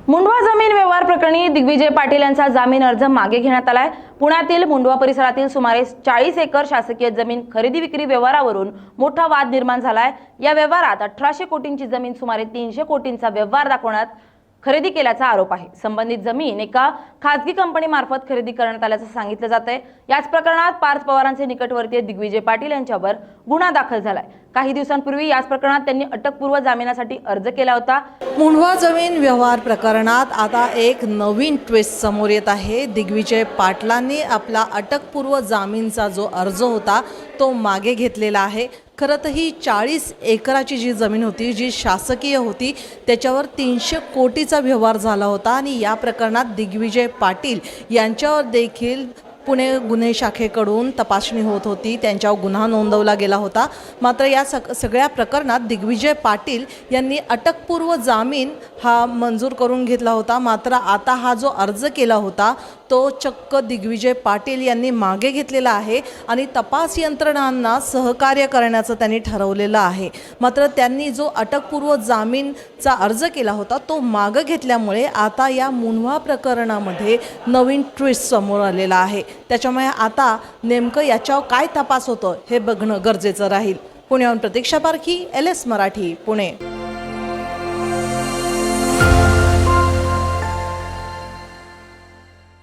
मुंडवा जमीन व्यवहार प्रकरणी दिग्विजय पाटील यांचा जामीन अर्ज मागे घेण्यात आलाय। पुण्यातील मुंडवा परिसरातील सुमारे 40 एकर शासकीय जमीन खरेदी विक्री व्यवहारावरून मोठा वाद निर्माण झालाय। या व्यवहारात 1800 कोटींची जमीन सुमारे 300 कोटींचा व्यवहार दाखवण्यात खरेदी केल्याचा आरोप आहे। संबंधित जमीन एका खासगी कंपनी मार्फत खरेदी करण्यात आल्याचं सांगितलं जातंय। याच प्रकरणात पार्थ पवारांचे निकटवर्तीय दिग्विजय पाटील यांच्यावर गुन्हा दाखल झालाय। काही दिवसांपूर्वी याच प्रकरणात त्यांनी अटकपूर्व जामिनासाठी अर्ज केला होता। मुंडवा जमीन व्यवहार प्रकरणात आता एक नवीन ट्विस्ट समोर येत आहे। दिग्विजय पाटलांनी आपला अटकपूर्व जामीनचा जो अर्ज होता तो मागे घेतलेला आहे। खरं तर ही 40 एकराची जी जमीन होती, जी शासकीय होती, त्याच्यावर 300 कोटीचा व्यवहार झाला होता आणि या प्रकरणात दिग्विजय पाटील यांच्यावर देखील पुणे गुन्हे शाखेकडून तपासणी होत होती, त्यांच्यावर गुन्हा नोंदवला गेला होता। मात्र या सगळ्या प्रकरणात दिग्विजय पाटील यांनी अटकपूर्व जामीन हा मंजूर करून घेतला होता। मात्र आता हा जो अर्ज केला होता तो चक्क दिग्विजय पाटील यांनी मागे घेतलेला आहे आणि तपास यंत्रणांना सहकार्य करण्याचं त्यांनी ठरवलेलं आहे। मात्र त्यांनी जो अटकपूर्व जामीनचा अर्ज केला होता तो मागे घेतल्यामुळे आता या मुंडवा प्रकरणामध्ये नवीन ट्विस्ट समोर आलेला आहे। त्याच्यामुळे आता नेमकं याच्यावर काय तपास होतो हे बघणं गरजेचं राहील। पुण्याहून प्रतीक्षा पारखी, LS मराठी, पुणे।